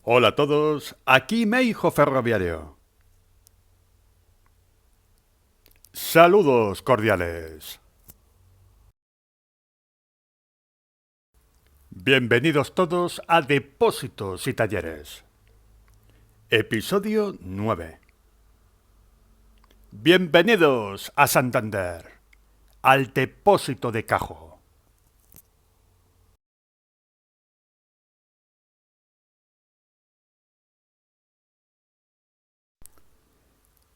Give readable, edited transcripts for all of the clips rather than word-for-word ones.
Hola a todos, aquí Meijo Ferroviario. Saludos cordiales. Bienvenidos todos a Depósitos y Talleres. Episodio 9. Bienvenidos a Santander, al Depósito de Cajo.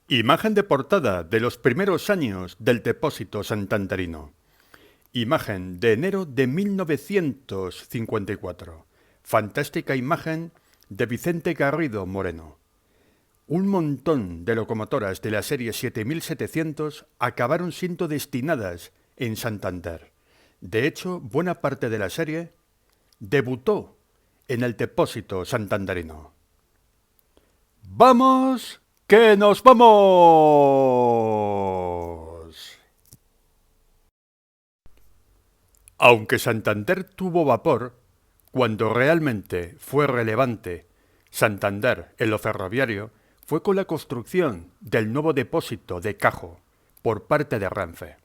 Imagen de portada de los primeros años del Depósito Santanderino. Imagen de enero de 1954. Fantástica imagen de Vicente Garrido Moreno. Un montón de locomotoras de la serie 7700 acabaron siendo destinadas en Santander. De hecho, buena parte de la serie debutó en el depósito santanderino. ¡Vamos! ¡Que nos vamos! Aunque Santander tuvo vapor, cuando realmente fue relevante Santander en lo ferroviario, fue con la construcción del nuevo depósito de Cajo por parte de Renfe.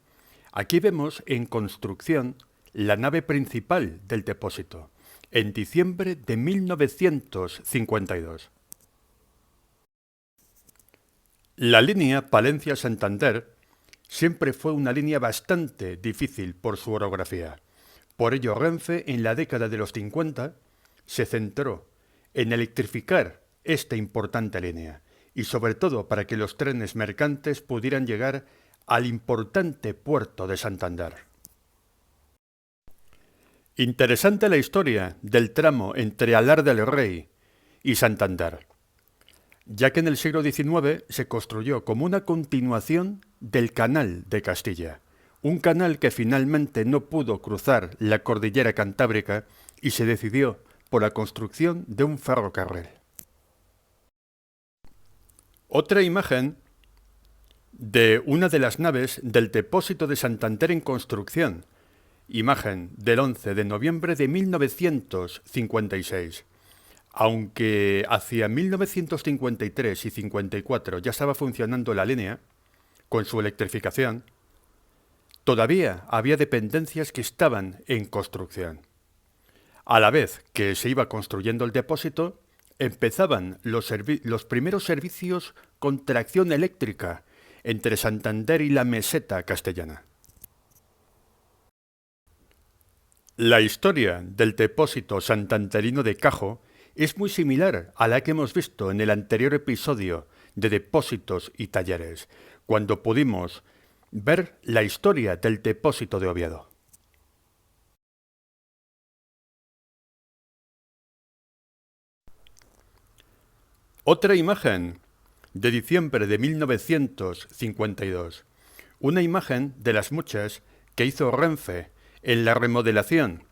Aquí vemos en construcción la nave principal del depósito, en diciembre de 1952. La línea Palencia-Santander siempre fue una línea bastante difícil por su orografía. Por ello, Renfe, en la década de los 50, se centró en electrificar esta importante línea y sobre todo para que los trenes mercantes pudieran llegar al importante puerto de Santander. Interesante la historia del tramo entre Alar del Rey y Santander, ya que en el siglo XIX se construyó como una continuación del Canal de Castilla, un canal que finalmente no pudo cruzar la cordillera cantábrica y se decidió por la construcción de un ferrocarril. Otra imagen de una de las naves del depósito de Santander en construcción, imagen del 11 de noviembre de 1956. Aunque hacia 1953 y 54 ya estaba funcionando la línea, con su electrificación, todavía había dependencias que estaban en construcción. A la vez que se iba construyendo el depósito, empezaban los primeros servicios con tracción eléctrica entre Santander y la meseta castellana. La historia del depósito santanderino de Cajo es muy similar a la que hemos visto en el anterior episodio de Depósitos y Talleres, cuando pudimos ver la historia del depósito de Oviedo. Otra imagen de diciembre de 1952. Una imagen de las muchas que hizo Renfe en la remodelación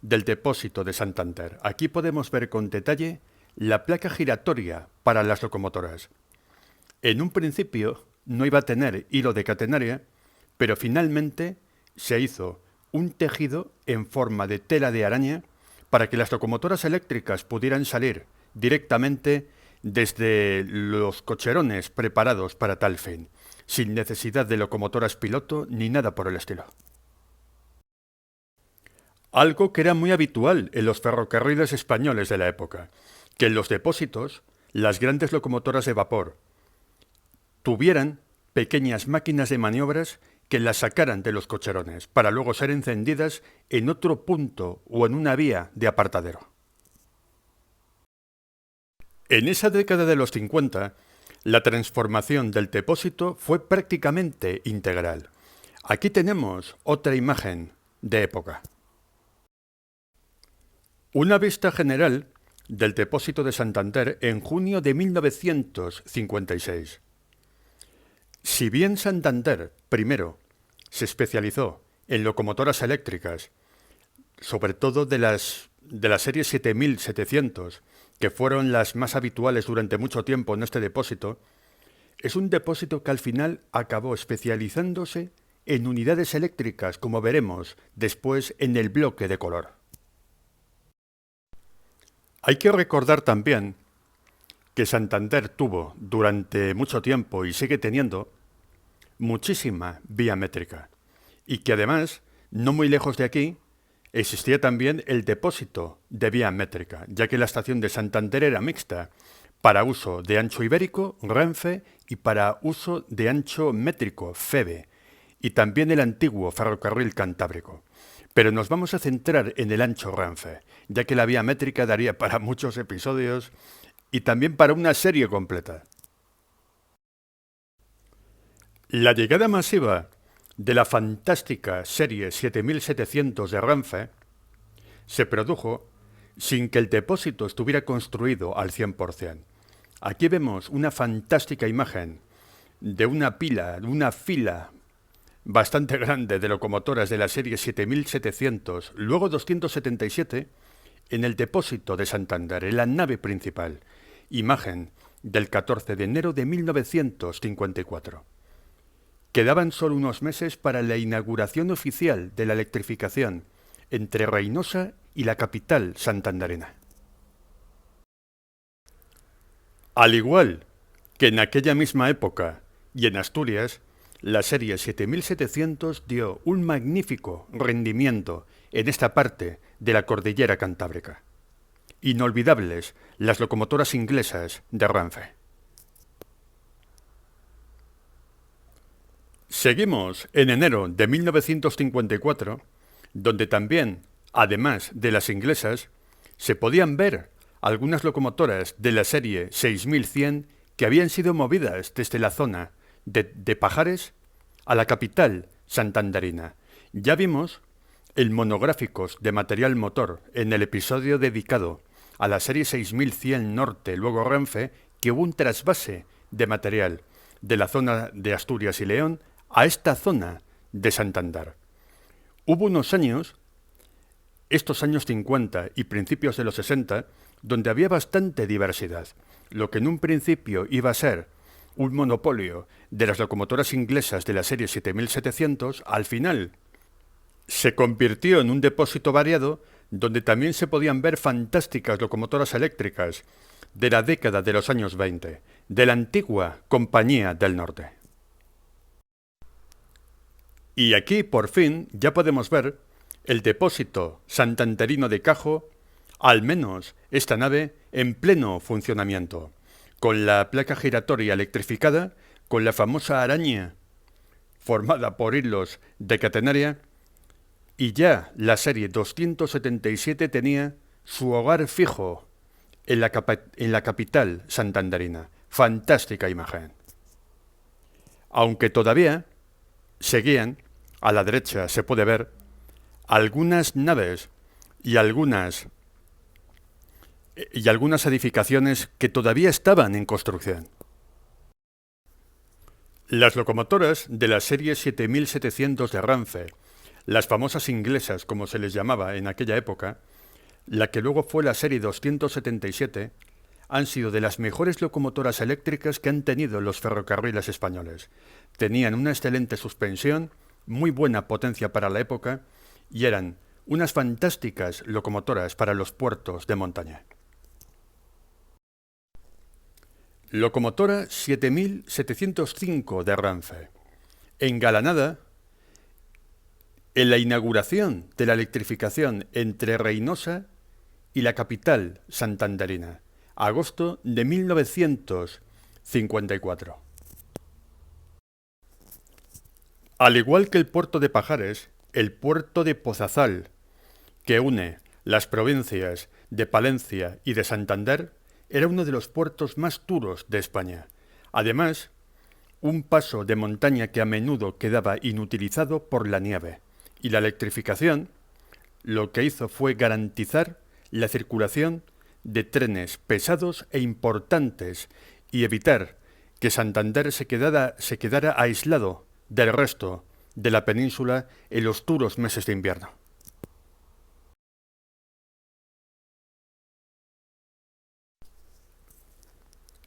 del depósito de Santander. Aquí podemos ver con detalle la placa giratoria para las locomotoras. En un principio no iba a tener hilo de catenaria, pero finalmente se hizo un tejido en forma de tela de araña para que las locomotoras eléctricas pudieran salir directamente desde los cocherones preparados para tal fin, sin necesidad de locomotoras piloto ni nada por el estilo. Algo que era muy habitual en los ferrocarriles españoles de la época, que en los depósitos las grandes locomotoras de vapor tuvieran pequeñas máquinas de maniobras que las sacaran de los cocherones para luego ser encendidas en otro punto o en una vía de apartadero. En esa década de los 50, la transformación del depósito fue prácticamente integral. Aquí tenemos otra imagen de época. Una vista general del depósito de Santander en junio de 1956. Si bien Santander, primero, se especializó en locomotoras eléctricas, sobre todo de la serie 7700, que fueron las más habituales durante mucho tiempo en este depósito, es un depósito que al final acabó especializándose en unidades eléctricas, como veremos después en el bloque de color. Hay que recordar también que Santander tuvo durante mucho tiempo y sigue teniendo muchísima vía métrica y que además, no muy lejos de aquí, existía también el depósito de vía métrica, ya que la estación de Santander era mixta para uso de ancho ibérico, Renfe, y para uso de ancho métrico, Feve, y también el antiguo ferrocarril cantábrico. Pero nos vamos a centrar en el ancho Renfe, ya que la vía métrica daría para muchos episodios y también para una serie completa. La llegada masiva de la fantástica serie 7700 de Renfe se produjo sin que el depósito estuviera construido al 100%. Aquí vemos una fantástica imagen de una pila, de una fila bastante grande de locomotoras de la serie 7700, luego 277, en el depósito de Santander, en la nave principal. Imagen del 14 de enero de 1954. Quedaban solo unos meses para la inauguración oficial de la electrificación entre Reynosa y la capital santanderina. Al igual que en aquella misma época y en Asturias, la serie 7700 dio un magnífico rendimiento en esta parte de la cordillera cantábrica. Inolvidables las locomotoras inglesas de Renfe. Seguimos en enero de 1954, donde también, además de las inglesas, se podían ver algunas locomotoras de la serie 6100 que habían sido movidas desde la zona de Pajares a la capital santanderina. Ya vimos el monográficos de material motor en el episodio dedicado a la serie 6100 Norte, luego Renfe, que hubo un trasvase de material de la zona de Asturias y León a esta zona de Santander. Hubo unos años, estos años 50 y principios de los 60, donde había bastante diversidad. Lo que en un principio iba a ser un monopolio de las locomotoras inglesas de la serie 7700, al final se convirtió en un depósito variado donde también se podían ver fantásticas locomotoras eléctricas de la década de los años 20, de la antigua Compañía del Norte. Y aquí, por fin, ya podemos ver el depósito santanderino de Cajo, al menos esta nave, en pleno funcionamiento, con la placa giratoria electrificada, con la famosa araña formada por hilos de catenaria, y ya la serie 277 tenía su hogar fijo en la capital santanderina. Fantástica imagen. Aunque todavía seguían, a la derecha se puede ver, algunas naves y algunas edificaciones que todavía estaban en construcción. Las locomotoras de la serie 7700 de Renfe, las famosas inglesas como se les llamaba en aquella época, la que luego fue la serie 277, han sido de las mejores locomotoras eléctricas que han tenido los ferrocarriles españoles. Tenían una excelente suspensión, muy buena potencia para la época y eran unas fantásticas locomotoras para los puertos de montaña. Locomotora 7705 de Renfe, engalanada en la inauguración de la electrificación entre Reynosa y la capital santanderina, agosto de 1954. Al igual que el puerto de Pajares, el puerto de Pozazal, que une las provincias de Palencia y de Santander, era uno de los puertos más duros de España. Además, un paso de montaña que a menudo quedaba inutilizado por la nieve, y la electrificación lo que hizo fue garantizar la circulación de trenes pesados e importantes y evitar que Santander se quedara aislado del resto de la península en los duros meses de invierno.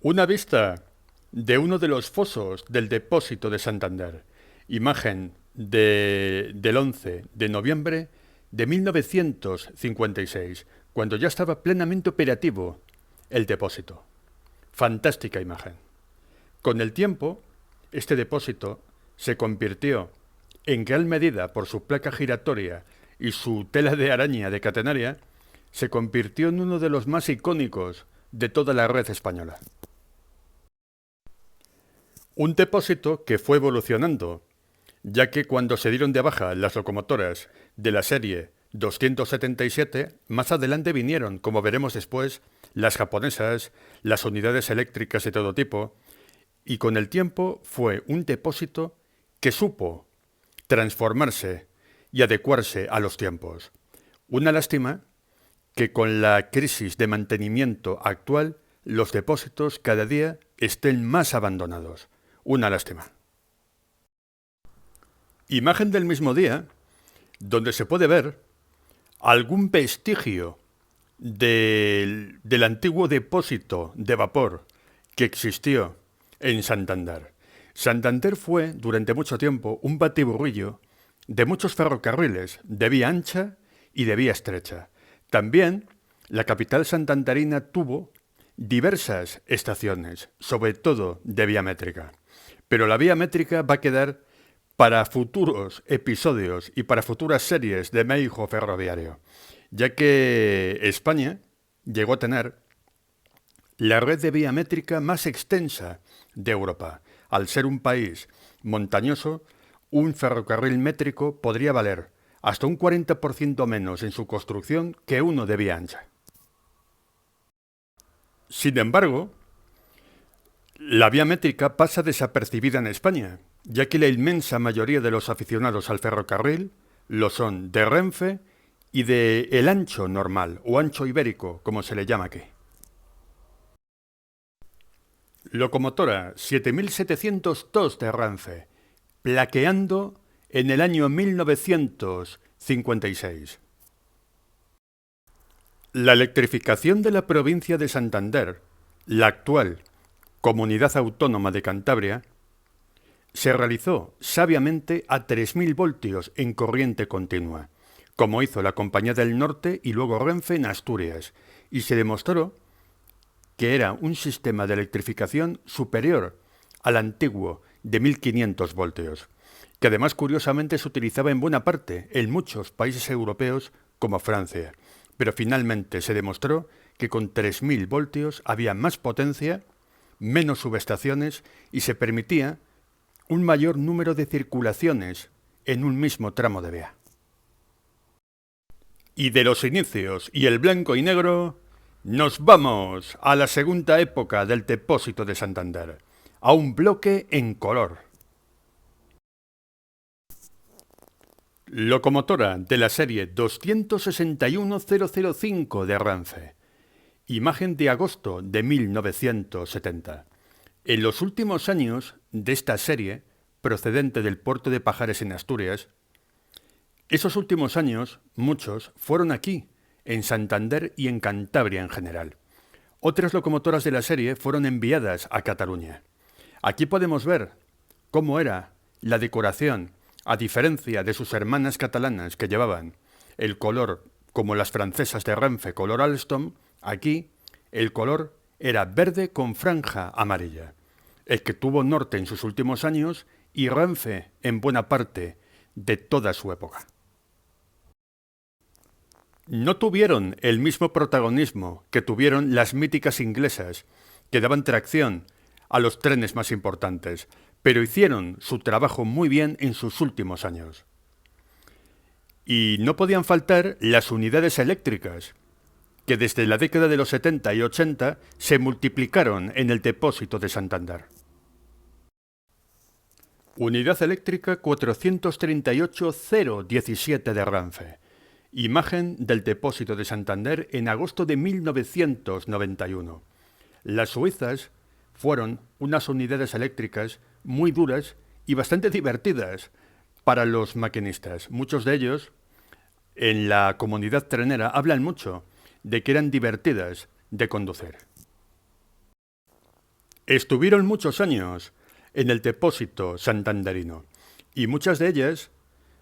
Una vista de uno de los fosos del depósito de Santander, imagen del 11 de noviembre de 1956, cuando ya estaba plenamente operativo el depósito. Fantástica imagen. Con el tiempo, este depósito se convirtió en gran medida por su placa giratoria y su tela de araña de catenaria, se convirtió en uno de los más icónicos de toda la red española. Un depósito que fue evolucionando, ya que cuando se dieron de baja las locomotoras de la serie 277, más adelante vinieron, como veremos después, las japonesas, las unidades eléctricas de todo tipo, y con el tiempo fue un depósito que supo transformarse y adecuarse a los tiempos. Una lástima que con la crisis de mantenimiento actual los depósitos cada día estén más abandonados. Una lástima. Imagen del mismo día, donde se puede ver algún vestigio del antiguo depósito de vapor que existió en Santander. Santander fue, durante mucho tiempo, un batiburrillo de muchos ferrocarriles de vía ancha y de vía estrecha. También la capital santanderina tuvo diversas estaciones, sobre todo de vía métrica. Pero la vía métrica va a quedar para futuros episodios y para futuras series de Meijo Ferroviario, ya que España llegó a tener la red de vía métrica más extensa de Europa. Al ser un país montañoso, un ferrocarril métrico podría valer hasta un 40% menos en su construcción que uno de vía ancha. Sin embargo, la vía métrica pasa desapercibida en España, ya que la inmensa mayoría de los aficionados al ferrocarril lo son de Renfe y de el ancho normal o ancho ibérico, como se le llama aquí. Locomotora 7702 de Renfe, plaqueando en el año 1956. La electrificación de la provincia de Santander, la actual Comunidad Autónoma de Cantabria, se realizó sabiamente a 3000 voltios en corriente continua, como hizo la Compañía del Norte y luego Renfe en Asturias, y se demostró que era un sistema de electrificación superior al antiguo de 1500 voltios, que además curiosamente se utilizaba en buena parte en muchos países europeos como Francia, pero finalmente se demostró que con 3000 voltios había más potencia, menos subestaciones y se permitía un mayor número de circulaciones en un mismo tramo de vía. Y de los inicios y el blanco y negro, nos vamos a la segunda época del depósito de Santander, a un bloque en color. Locomotora de la serie 261005 de Renfe. Imagen de agosto de 1970. En los últimos años de esta serie, procedente del puerto de Pajares en Asturias, esos últimos años, muchos, fueron aquí, en Santander y en Cantabria en general. Otras locomotoras de la serie fueron enviadas a Cataluña. Aquí podemos ver cómo era la decoración, a diferencia de sus hermanas catalanas que llevaban el color, como las francesas de Renfe, color Alstom. Aquí el color era verde con franja amarilla, el que tuvo Norte en sus últimos años y Renfe en buena parte de toda su época. No tuvieron el mismo protagonismo que tuvieron las míticas inglesas, que daban tracción a los trenes más importantes, pero hicieron su trabajo muy bien en sus últimos años. Y no podían faltar las unidades eléctricas, que desde la década de los 70 y 80 se multiplicaron en el depósito de Santander. Unidad eléctrica 438-017 de Renfe. Imagen del depósito de Santander en agosto de 1991. Las suizas fueron unas unidades eléctricas muy duras y bastante divertidas para los maquinistas. Muchos de ellos, en la comunidad trenera, hablan mucho de que eran divertidas de conducir. Estuvieron muchos años en el depósito santanderino y muchas de ellas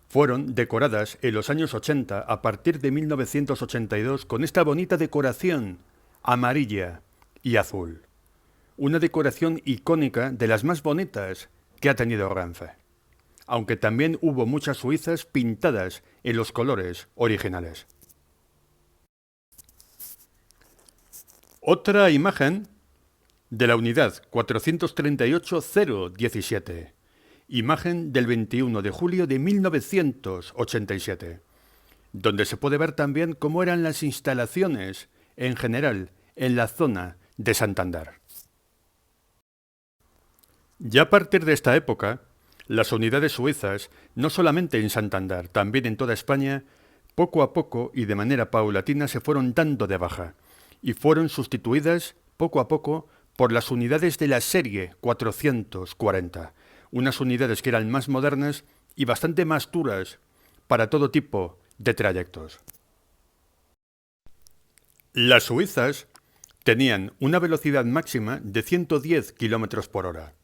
fueron decoradas en los años 80 a partir de 1982 con esta bonita decoración amarilla y azul. Una decoración icónica de las más bonitas que ha tenido Renfe, aunque también hubo muchas suizas pintadas en los colores originales. Otra imagen de la unidad 438-017, imagen del 21 de julio de 1987, donde se puede ver también cómo eran las instalaciones en general en la zona de Santander. Ya a partir de esta época, las unidades suizas, no solamente en Santander, también en toda España, poco a poco y de manera paulatina se fueron dando de baja y fueron sustituidas poco a poco por las unidades de la serie 440, unas unidades que eran más modernas y bastante más duras para todo tipo de trayectos. Las suizas tenían una velocidad máxima de 110 km por hora.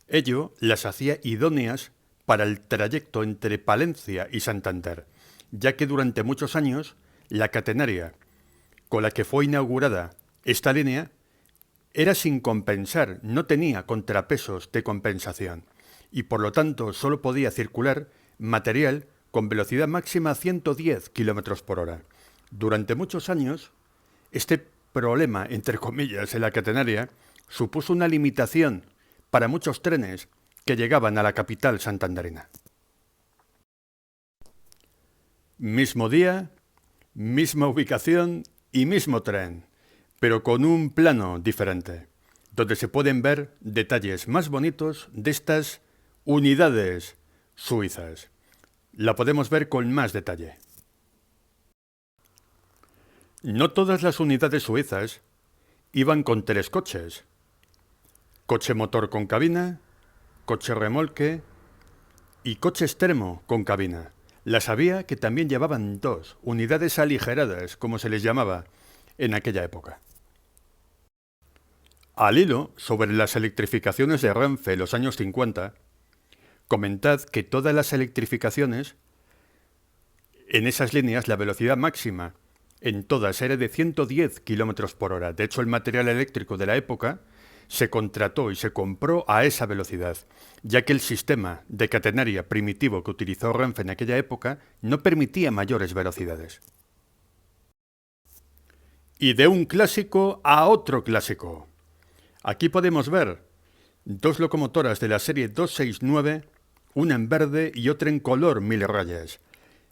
Ello las hacía idóneas para el trayecto entre Palencia y Santander, ya que durante muchos años la catenaria con la que fue inaugurada esta línea era sin compensar, no tenía contrapesos de compensación y por lo tanto solo podía circular material con velocidad máxima a 110 km por hora. Durante muchos años, este problema, entre comillas, en la catenaria supuso una limitación para muchos trenes que llegaban a la capital santanderina. Mismo día, misma ubicación y mismo tren, pero con un plano diferente, donde se pueden ver detalles más bonitos de estas unidades suizas. La podemos ver con más detalle. No todas las unidades suizas iban con 3 coches. Coche motor con cabina, coche remolque y coche extremo con cabina. Las había que también llevaban 2 unidades aligeradas, como se les llamaba en aquella época. Al hilo sobre las electrificaciones de Renfe en los años 50, comentad que todas las electrificaciones, en esas líneas la velocidad máxima en todas era de 110 km por hora. De hecho, el material eléctrico de la época se contrató y se compró a esa velocidad, ya que el sistema de catenaria primitivo que utilizó Renfe en aquella época no permitía mayores velocidades. Y de un clásico a otro clásico. Aquí podemos ver 2 locomotoras de la serie 269, una en verde y otra en color 1000 rayas.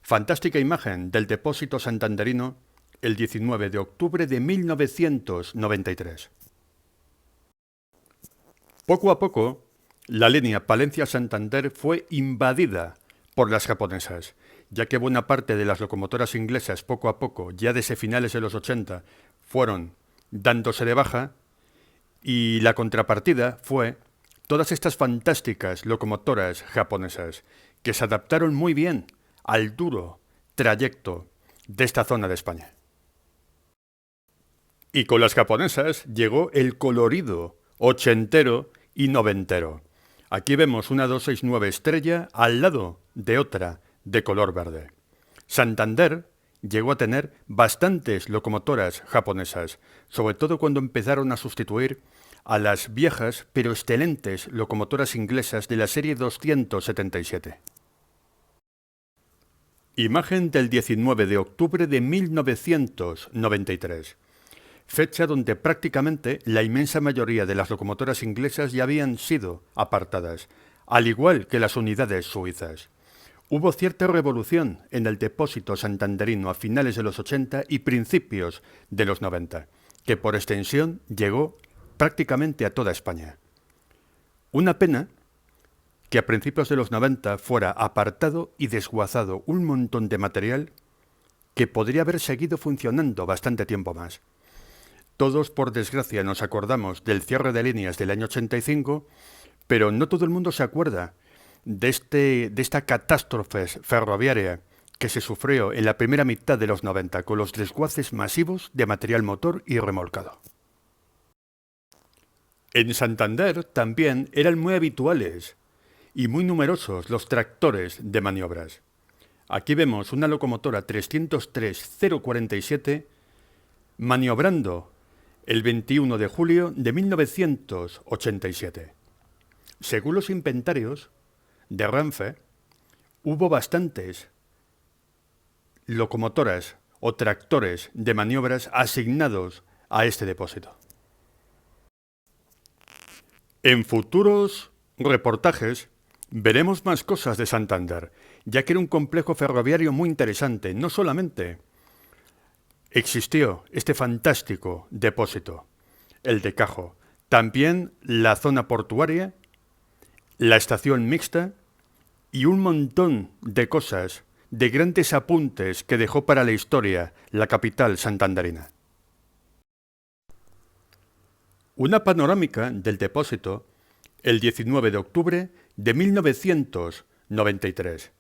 Fantástica imagen del depósito santanderino el 19 de octubre de 1993. Poco a poco, la línea Palencia-Santander fue invadida por las japonesas, ya que buena parte de las locomotoras inglesas poco a poco, ya desde finales de los 80, fueron dándose de baja, y la contrapartida fue todas estas fantásticas locomotoras japonesas, que se adaptaron muy bien al duro trayecto de esta zona de España. Y con las japonesas llegó el colorido ochentero y noventero. Aquí vemos una 269 estrella al lado de otra de color verde. Santander llegó a tener bastantes locomotoras japonesas, sobre todo cuando empezaron a sustituir a las viejas pero excelentes locomotoras inglesas de la serie 277. Imagen del 19 de octubre de 1993. Fecha donde prácticamente la inmensa mayoría de las locomotoras inglesas ya habían sido apartadas, al igual que las unidades suizas. Hubo cierta revolución en el depósito santanderino a finales de los 80 y principios de los 90, que por extensión llegó prácticamente a toda España. Una pena que a principios de los 90 fuera apartado y desguazado un montón de material que podría haber seguido funcionando bastante tiempo más. Todos, por desgracia, nos acordamos del cierre de líneas del año 85, pero no todo el mundo se acuerda de esta catástrofe ferroviaria que se sufrió en la primera mitad de los 90 con los desguaces masivos de material motor y remolcado. En Santander también eran muy habituales y muy numerosos los tractores de maniobras. Aquí vemos una locomotora 303-047 maniobrando el 21 de julio de 1987. Según los inventarios de Renfe, hubo bastantes locomotoras o tractores de maniobras asignados a este depósito. En futuros reportajes veremos más cosas de Santander, ya que era un complejo ferroviario muy interesante. No solamente existió este fantástico depósito, el de Cajo, también la zona portuaria, la estación mixta y un montón de cosas, de grandes apuntes que dejó para la historia la capital santanderina. Una panorámica del depósito el 19 de octubre de 1993.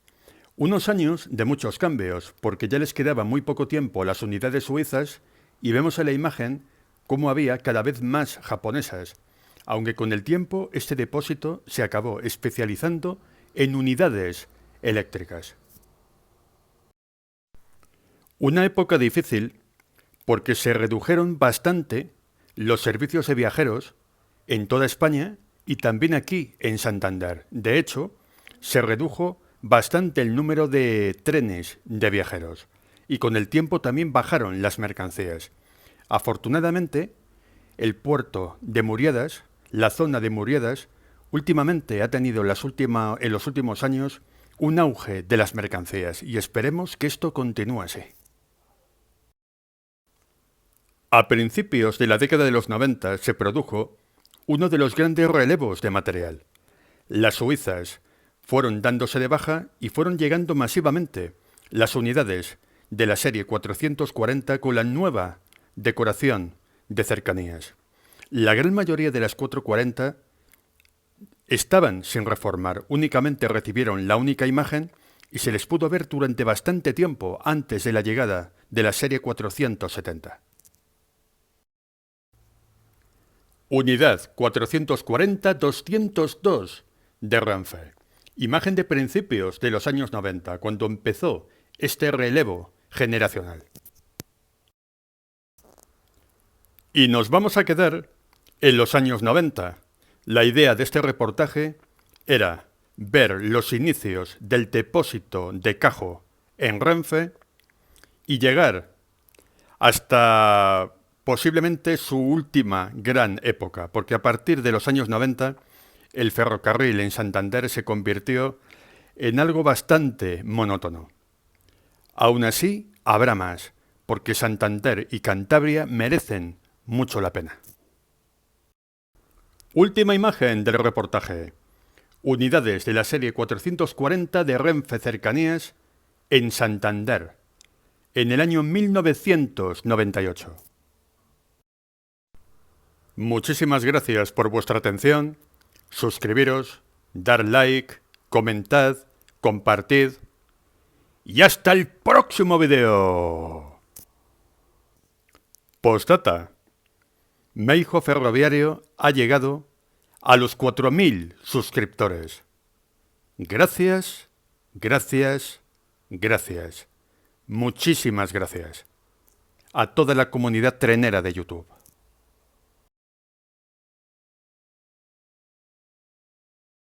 Unos años de muchos cambios, porque ya les quedaba muy poco tiempo a las unidades suizas y vemos en la imagen cómo había cada vez más japonesas, aunque con el tiempo este depósito se acabó especializando en unidades eléctricas. Una época difícil porque se redujeron bastante los servicios de viajeros en toda España y también aquí en Santander. De hecho, se redujo bastante el número de trenes de viajeros y con el tiempo también bajaron las mercancías. Afortunadamente, el puerto de Muriadas, la zona de Muriadas, últimamente ha tenido en los últimos años un auge de las mercancías y esperemos que esto continúe así. A principios de la década de los 90 se produjo uno de los grandes relevos de material. Las suizas fueron dándose de baja y fueron llegando masivamente las unidades de la serie 440 con la nueva decoración de cercanías. La gran mayoría de las 440 estaban sin reformar, únicamente recibieron la única imagen y se les pudo ver durante bastante tiempo antes de la llegada de la serie 470. Unidad 440-202 de Renfe. Imagen de principios de los años 90, cuando empezó este relevo generacional. Y nos vamos a quedar en los años 90. La idea de este reportaje era ver los inicios del depósito de Cajo en Renfe y llegar hasta posiblemente su última gran época, porque a partir de los años 90 el ferrocarril en Santander se convirtió en algo bastante monótono. Aún así, habrá más, porque Santander y Cantabria merecen mucho la pena. Última imagen del reportaje. Unidades de la serie 440 de Renfe Cercanías en Santander, en el año 1998. Muchísimas gracias por vuestra atención. Suscribiros, dar like, comentad, compartid. Y hasta el próximo video. Postdata. Meijo Ferroviario ha llegado a los 4.000 suscriptores. Gracias, gracias, gracias. Muchísimas gracias a toda la comunidad trenera de YouTube.